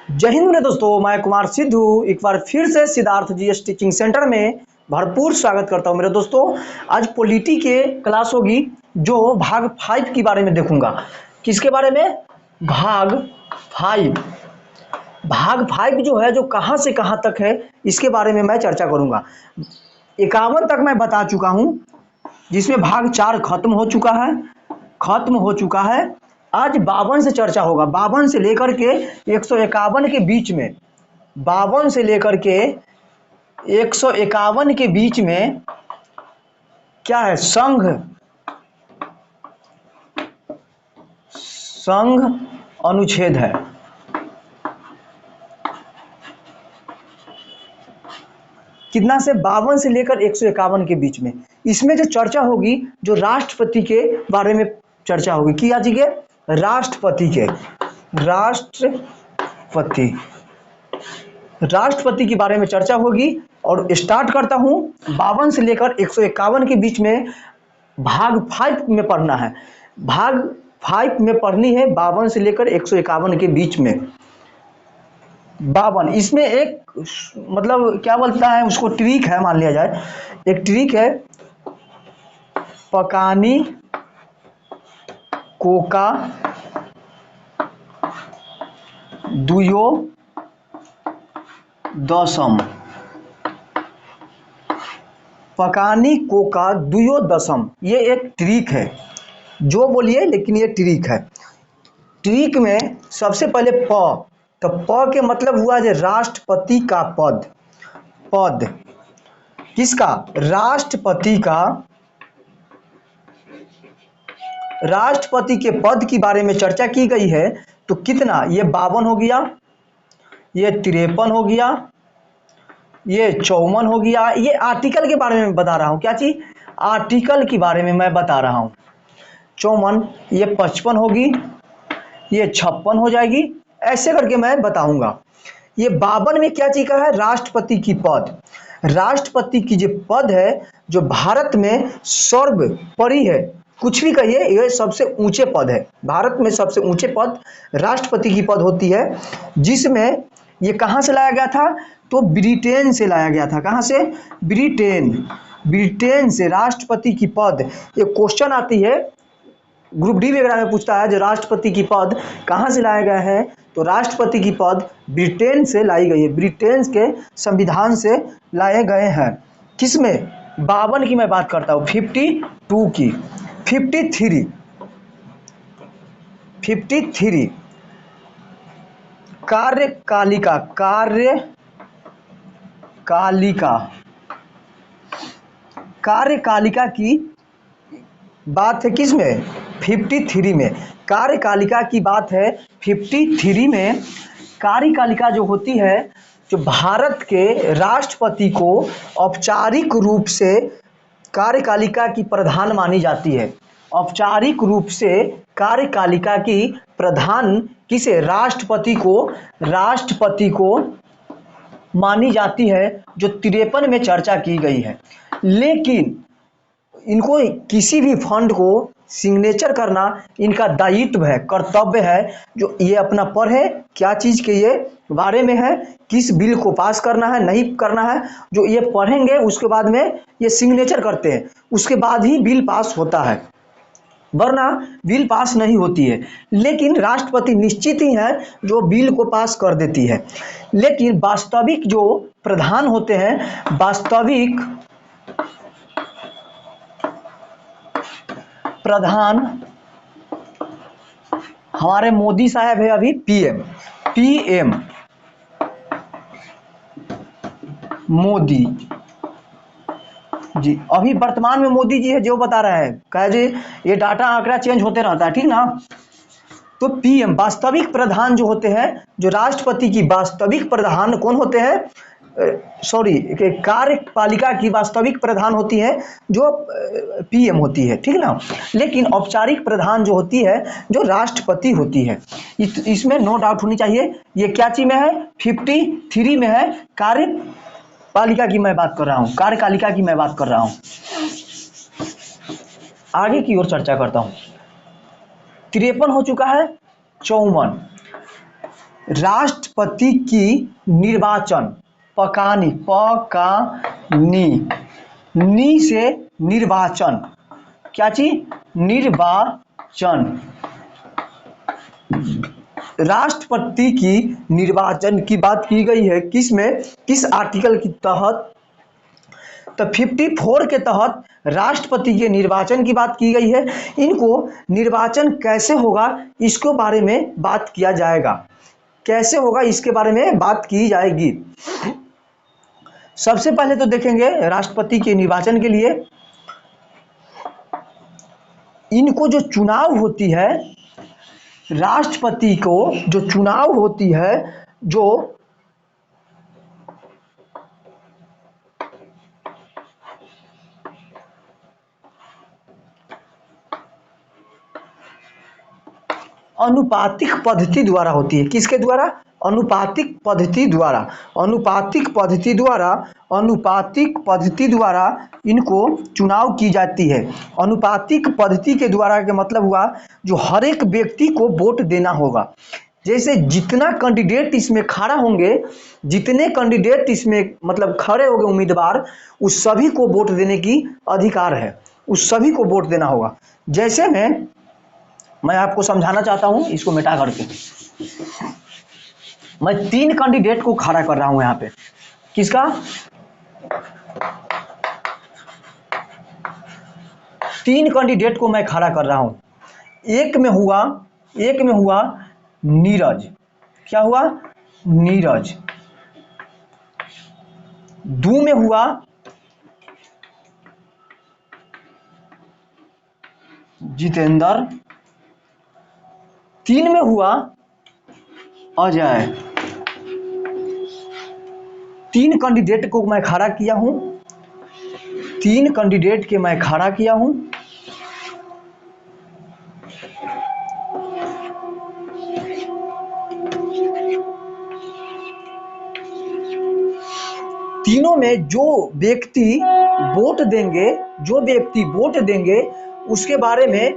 जय हिंद मेरे दोस्तों, मैं कुमार सिद्धू एक बार फिर से सिद्धार्थ जीएस टीचिंग सेंटर में भरपूर स्वागत करता हूं। मेरे दोस्तों, आज पॉलिटी के क्लास होगी जो भाग 5 के बारे में देखूंगा। किसके बारे में? भाग 5। भाग 5 जो है, जो कहां से कहां तक है, इसके बारे में मैं चर्चा करूंगा। 51 तक मैं बता चुका हूं, जिसमें भाग 4 खत्म हो चुका है। आज 52 से चर्चा होगा। 52 से लेकर के 151 के बीच में, 52 से लेकर के 151 के बीच में क्या है? संघ अनुच्छेद है। कितना से? 52 से लेकर 151 के बीच में। इसमें जो चर्चा होगी, जो राष्ट्रपति के बारे में चर्चा होगी। क्या जी के? राष्ट्रपति के बारे में चर्चा होगी। और स्टार्ट करता हूं। 52 से लेकर 151 के बीच में भाग 5 में पढ़ना है। भाग 5 में पढ़नी है 52 से लेकर 151 के बीच में। 52 इसमें एक मतलब क्या बोलता है उसको, ट्रिक है, मान लिया जाए एक ट्रिक है। पकानी कोका दुयो दशम। पकानी कोका दुयो दशम, ये एक ट्रिक है। जो बोलिए, लेकिन ये ट्रिक है। ट्रिक में सबसे पहले तो प के मतलब हुआ जो राष्ट्रपति का पद। किसका? राष्ट्रपति का। राष्ट्रपति के पद के बारे में चर्चा की गई है। तो कितना? ये 52 हो गया, ये 53 हो गया, ये 54 हो गया। ये आर्टिकल के बारे में बता रहा हूं। क्या चीज? आर्टिकल के बारे में मैं बता रहा हूं। 54, ये 55 होगी, ये 56 हो जाएगी। ऐसे करके मैं बताऊंगा। ये 52 में क्या चीज का है? राष्ट्रपति की पद। राष्ट्रपति की जो पद है, जो भारत में सर्वोपरि है, कुछ भी कहिए, यह सबसे ऊंचे पद है। भारत में सबसे ऊंचे पद राष्ट्रपति की पद होती है। जिसमें ये कहां से लाया गया था? तो ब्रिटेन से लाया गया था। कहां से? ब्रिटेन से राष्ट्रपति की पद। ये क्वेश्चन आती है, ग्रुप डी वगैरह में पूछता है, जो राष्ट्रपति की पद कहां से लाया गया है? तो राष्ट्रपति की पद ब्रिटेन से लाई गई है। ब्रिटेन के संविधान से लाए गए हैं। किसमें? 52 की मैं बात करता हूं। 52 की, 53 कार्यकालिका की बात है। किसमें? 53 में। कार्यकालिका की बात है 53 में। कार्यकालिका जो होती है, जो भारत के राष्ट्रपति को औपचारिक रूप से कार्यकालिका की प्रधान मानी जाती है। औपचारिक रूप से कार्यकालिका की प्रधान किसे? राष्ट्रपति को मानी जाती है, जो 53 में चर्चा की गई है। लेकिन इनको किसी भी फंड को सिग्नेचर करना इनका दायित्व है, कर्तव्य है। जो ये अपना पढ़े, क्या चीज के ये बारे में है, किस बिल को पास करना है, नहीं करना है, जो ये पढ़ेंगे उसके बाद में ये सिग्नेचर करते हैं। उसके बाद ही बिल पास होता है, वरना बिल पास नहीं होती है। लेकिन राष्ट्रपति निश्चित ही है जो बिल को पास कर देती है। लेकिन वास्तविक जो प्रधान होते हैं, वास्तविक प्रधान हमारे मोदी साहब है अभी, पीएम मोदी जी। अभी वर्तमान में मोदी जी है, जो बता रहा है, कहे जी ये डाटा आंकड़ा चेंज होते रहता है, ठीक ना। तो पीएम वास्तविक प्रधान जो होते हैं, जो राष्ट्रपति की वास्तविक प्रधान कौन होते हैं? कार्यपालिका की वास्तविक प्रधान होती है जो पीएम होती है, ठीक ना। लेकिन औपचारिक प्रधान जो होती है, जो राष्ट्रपति होती है। इसमें नो डाउट होनी चाहिए। ये क्या चीज में है? 53 में है। कार्यपालिका की मैं बात कर रहा हूं, कार्यकालिका की मैं बात कर रहा हूं। आगे की ओर चर्चा करता हूं। 53 हो चुका है, 54 राष्ट्रपति की निर्वाचन, पकानी, नी से निर्वाचन, क्या चीज, निर्वाचन। राष्ट्रपति की निर्वाचन की बात की गई है किसमें, किस आर्टिकल के तहत, तो 54 के तहत राष्ट्रपति के निर्वाचन की बात की गई है। इनको निर्वाचन कैसे होगा इसके बारे में बात किया जाएगा, कैसे होगा इसके बारे में बात की जाएगी। सबसे पहले तो देखेंगे राष्ट्रपति के निर्वाचन के लिए इनको जो चुनाव होती है, राष्ट्रपति को जो चुनाव होती है, जो अनुपातिक पद्धति द्वारा होती है, किसके द्वारा, अनुपातिक पद्धति द्वारा, अनुपातिक पद्धति द्वारा इनको चुनाव की जाती है। अनुपातिक पद्धति के द्वारा का मतलब हुआ जो हर एक व्यक्ति को वोट देना होगा। जैसे जितना कैंडिडेट इसमें खड़ा होंगे, जितने कैंडिडेट इसमें मतलब खड़े होंगे उम्मीदवार, उस सभी को वोट देने की अधिकार है, उस सभी को वोट देना होगा। जैसे मैं आपको समझाना चाहता हूं, इसको मिटा करके मैं 3 कैंडिडेट को खड़ा कर रहा हूं यहाँ पे, किसका, 3 कैंडिडेट को मैं खड़ा कर रहा हूं। एक में हुआ नीरज, क्या हुआ, नीरज। 2 में हुआ जितेंद्र, 3 में हुआ अजय। 3 कैंडिडेट को मैं खड़ा किया हूं, 3 कैंडिडेट के मैं खड़ा किया हूं। तीनों में जो व्यक्ति वोट देंगे उसके बारे में,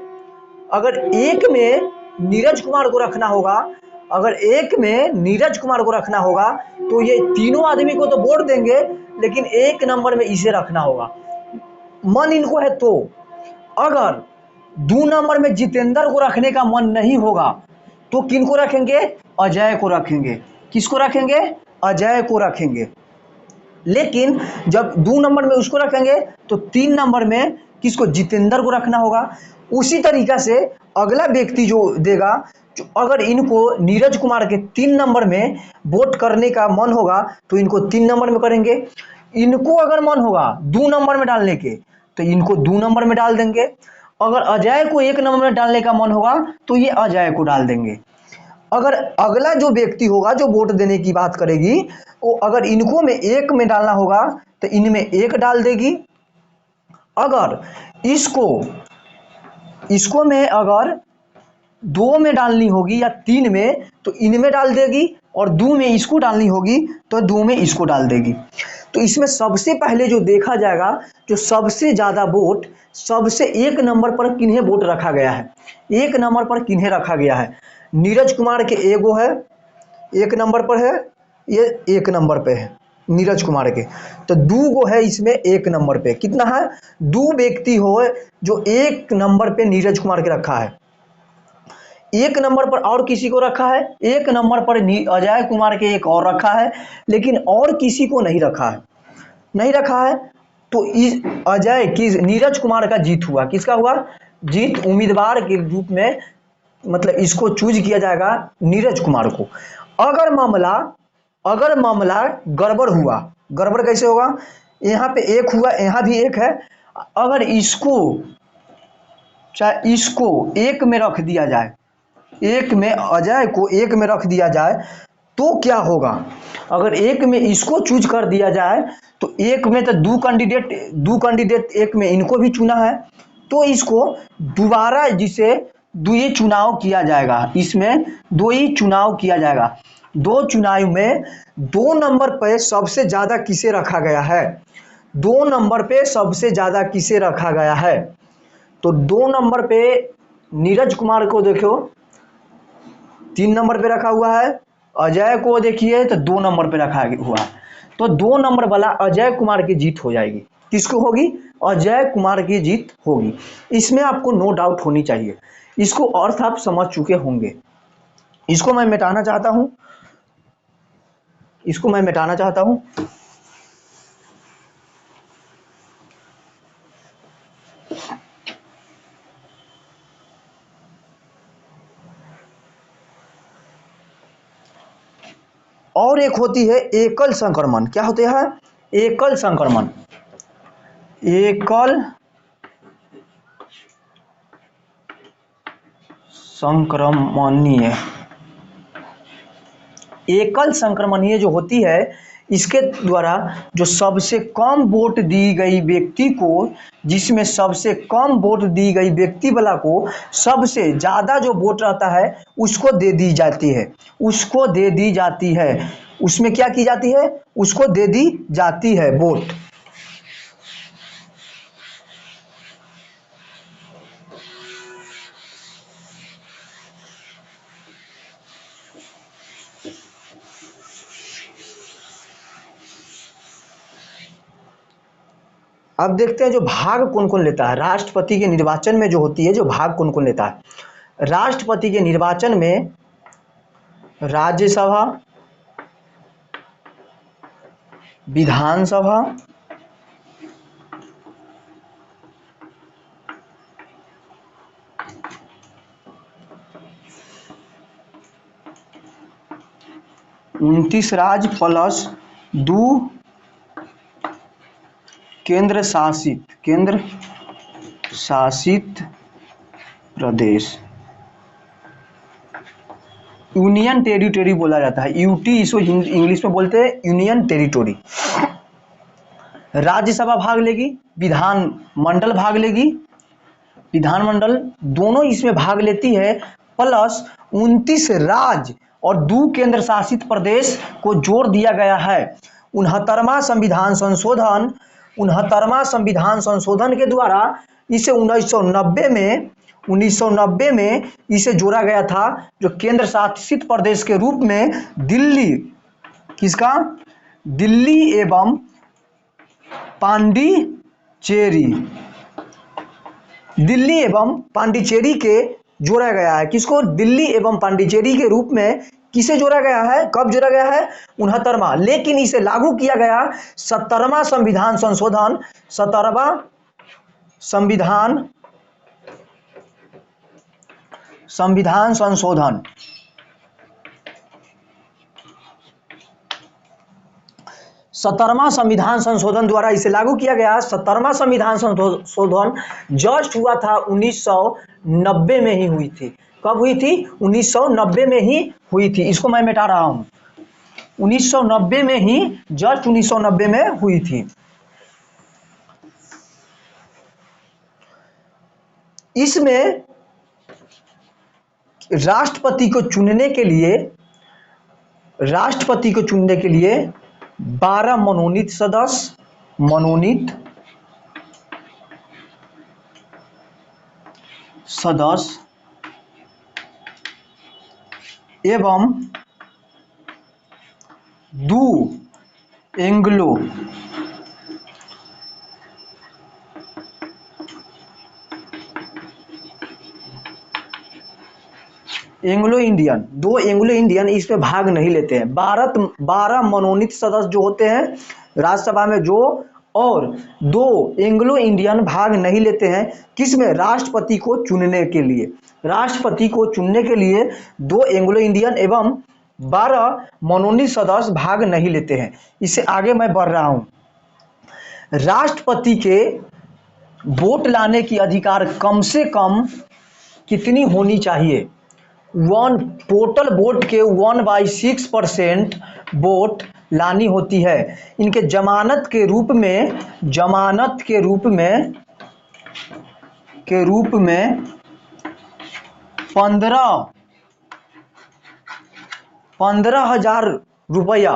अगर एक में नीरज कुमार को रखना होगा, तो ये तीनों आदमी को तो वोट देंगे, लेकिन 1 नंबर में इसे रखना होगा, मन इनको है। तो अगर 2 नंबर में जितेंद्र को रखने का मन नहीं होगा तो किनको रखेंगे, अजय को रखेंगे। किसको रखेंगे, अजय को रखेंगे। लेकिन जब 2 नंबर में उसको रखेंगे तो 3 नंबर में किसको, जितेंद्र को रखना होगा। उसी तरीका से अगला व्यक्ति जो देगा, अगर इनको नीरज कुमार के 3 नंबर में वोट करने का मन होगा तो इनको 3 नंबर में करेंगे। इनको अगर मन होगा 2 नंबर में डालने के तो इनको 2 नंबर में डाल देंगे। अगर अजय को 1 नंबर में डालने का मन होगा तो ये अजय को डाल देंगे। अगर अगला जो व्यक्ति होगा जो वोट देने की बात करेगी, वो अगर इनको में 1 में डालना होगा तो इनमें 1 डाल देगी। अगर इसको में अगर 2 में डालनी होगी या 3 में तो इनमें डाल देगी, और 2 में इसको डालनी होगी तो 2 में इसको डाल देगी। तो इसमें सबसे पहले जो देखा जाएगा, जो सबसे ज़्यादा वोट, सबसे 1 नंबर पर किन्हें वोट रखा गया है, 1 नंबर पर किन्हें रखा गया है। नीरज कुमार के एगो है, 1 नंबर पर है, ये 1 नंबर पे है नीरज कुमार के। तो 2 गो है इसमें 1 नंबर पे, कितना है, 2 व्यक्ति हो जो 1 नंबर पे नीरज कुमार के रखा है। 1 नंबर पर और किसी को रखा है, 1 नंबर पर अजय कुमार के एक और रखा है, लेकिन और किसी को नहीं रखा है। तो इस अजय की, नीरज कुमार का जीत हुआ। किसका हुआ, जीत। उम्मीदवार के रूप में मतलब इसको चूज किया जाएगा नीरज कुमार को। अगर मामला गड़बड़ हुआ, गड़बड़ कैसे होगा, यहाँ पे 1 हुआ, यहाँ भी 1 है, अगर इसको 1 में रख दिया जाए, 1 में अजय को 1 में रख दिया जाए तो क्या होगा। अगर 1 में इसको चूज कर दिया जाए तो 1 में तो 2 कैंडिडेट 1 में इनको भी चुना है, तो इसको दोबारा जिसे 2 ही चुनाव किया जाएगा, इसमें 2 ही चुनाव किया जाएगा। 2 चुनाव में 2 नंबर पे सबसे ज्यादा किसे रखा गया है, 2 नंबर पे सबसे ज्यादा किसे रखा गया है। तो 2 नंबर पे नीरज कुमार को देखो 3 नंबर पे रखा हुआ है, अजय को देखिए तो 2 नंबर पे रखा हुआ है, तो 2 नंबर वाला अजय कुमार की जीत हो जाएगी। किसको होगी? अजय कुमार की जीत होगी। इसमें आपको नो डाउट होनी चाहिए, इसको अर्थ आप समझ चुके होंगे। इसको मैं मिटाना चाहता हूं, इसको मैं मिटाना चाहता हूं। और एक होती है एकल संक्रमण। क्या होते हैं? एकल संक्रमण। एकल संक्रमणीय। एकल संक्रमणीय जो होती है, इसके द्वारा जो सबसे कम वोट दी गई व्यक्ति को, जिसमें सबसे कम वोट दी गई व्यक्ति वाला को सबसे ज्यादा जो वोट रहता है उसको दे दी जाती है, उसको दे दी जाती है। उसमें क्या की जाती है? उसको दे दी जाती है वोट। अब देखते हैं जो भाग कौन कौन लेता है। राष्ट्रपति के निर्वाचन में जो होती है, जो भाग कौन कौन लेता है। राष्ट्रपति के निर्वाचन में राज्यसभा, विधानसभा, उनतीस राज्य प्लस 2 केंद्र शासित प्रदेश, यूनियन टेरिटरी बोला जाता है। यूटी इसको इंग्लिश में बोलते हैं यूनियन टेरिटरी। राज्यसभा भाग लेगी, विधानमंडल भाग लेगी, विधानमंडल दोनों इसमें भाग लेती है, प्लस 29 राज्य और 2 केंद्र शासित प्रदेश को जोड़ दिया गया है। 69वां संविधान संशोधन के द्वारा इसे 1990 में इसे जोड़ा गया था, जो केंद्र शासित प्रदेश के रूप में दिल्ली, किसका? दिल्ली एवं पांडिचेरी के जोड़ा गया है। किसको? दिल्ली एवं पांडिचेरी के रूप में किसे जोड़ा गया है? कब जोड़ा गया है? 69वां। लेकिन इसे लागू किया गया 70वां संविधान संशोधन, 70वां संविधान संशोधन 70वां संविधान संशोधन द्वारा इसे लागू किया गया। 70वां संविधान संशोधन जस्ट हुआ था 1990 में ही हुई थी। कब हुई थी? 1990 में ही हुई थी। इसको मैं मिटा रहा हूं, 1990 में ही, जस्ट 1990 में हुई थी। इसमें राष्ट्रपति को चुनने के लिए 12 मनोनीत सदस्य एवं 2 एंग्लो इंडियन, 2 एंग्लो इंडियन इस पे भाग नहीं लेते हैं। 12 मनोनीत सदस्य जो होते हैं राज्यसभा में जो, और 2 एंग्लो इंडियन भाग नहीं लेते हैं। किसमें? राष्ट्रपति को चुनने के लिए। राष्ट्रपति को चुनने के लिए 2 एंग्लो इंडियन एवं 12 मनोनीत सदस्य भाग नहीं लेते हैं। इससे आगे मैं बढ़ रहा हूं। राष्ट्रपति के वोट लाने की अधिकार कम से कम कितनी होनी चाहिए? टोटल वोट के 1/6% वोट लानी होती है। इनके जमानत के रूप में 15,000 रुपया,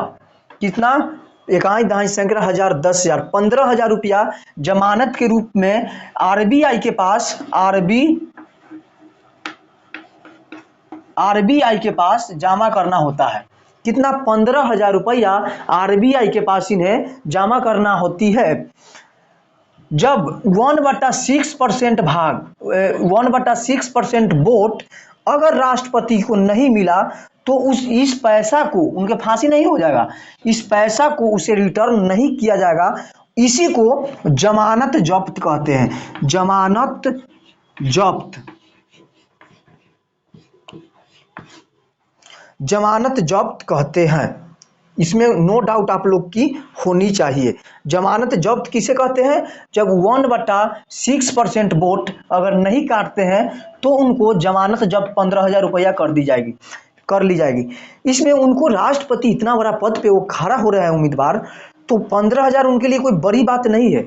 कितना? इकाई दहाई सैकड़ा हजार 10,000, 15,000 रुपया जमानत के रूप में आरबीआई के पास जमा करना होता है। कितना 15,000 रुपया आरबीआई के पास इन्हें जमा करना होती है। जब 1/6% भाग 1/6% वोट अगर राष्ट्रपति को नहीं मिला तो इस पैसा को, उनके फांसी नहीं हो जाएगा, इस पैसा को उसे रिटर्न नहीं किया जाएगा। इसी को जमानत जब्त कहते हैं, जमानत जब्त, जमानत जब्त कहते हैं। इसमें नो डाउट आप लोग की होनी चाहिए। जमानत जब्त किसे कहते हैं? जब 1/6% वोट अगर नहीं काटते हैं तो उनको जमानत जब्त 15,000 रुपया कर ली जाएगी। इसमें उनको राष्ट्रपति इतना बड़ा पद पे वो खड़ा हो रहा है उम्मीदवार, तो 15,000 उनके लिए कोई बड़ी बात नहीं है।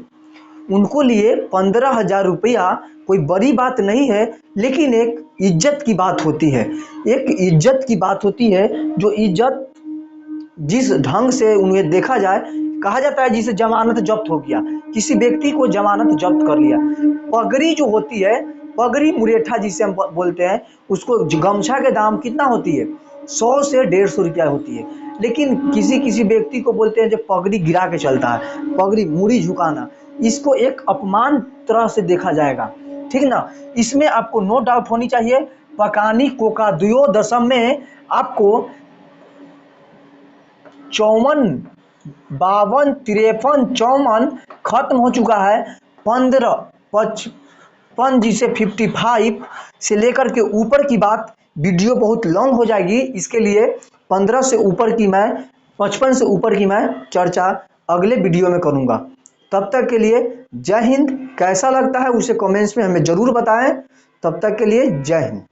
उनको लिए 15,000 रुपया कोई बड़ी बात नहीं है, लेकिन एक इज्जत की बात होती है, एक इज्जत की बात होती है। जो इज्जत जिस ढंग से उन्हें देखा जाए, कहा जाता है जिसे जमानत जब्त हो गया, किसी व्यक्ति को जमानत जब्त कर लिया। पगड़ी जो होती है, पगड़ी मुरेठा जिसे हम बोलते हैं, उसको गमछा के दाम कितना होती है? 100 से 150 रुपया होती है। लेकिन किसी व्यक्ति को बोलते हैं जो पगड़ी गिरा के चलता है, पगड़ी मुड़ी झुकाना, इसको एक अपमान तरह से देखा जाएगा, ठीक ना। इसमें आपको नो डाउट होनी चाहिए। पकानी कोका दुयो दशम में आपको 54, 52, 53, 54 खत्म हो चुका है। 15, 55 जिसे 55 से लेकर के ऊपर की बात, वीडियो बहुत लॉन्ग हो जाएगी, इसके लिए 15 से ऊपर की मैं 55 से ऊपर की मैं चर्चा अगले वीडियो में करूंगा। तब तक के लिए जय हिंद। कैसा लगता है उसे कमेंट्स में हमें जरूर बताएं। तब तक के लिए जय हिंद।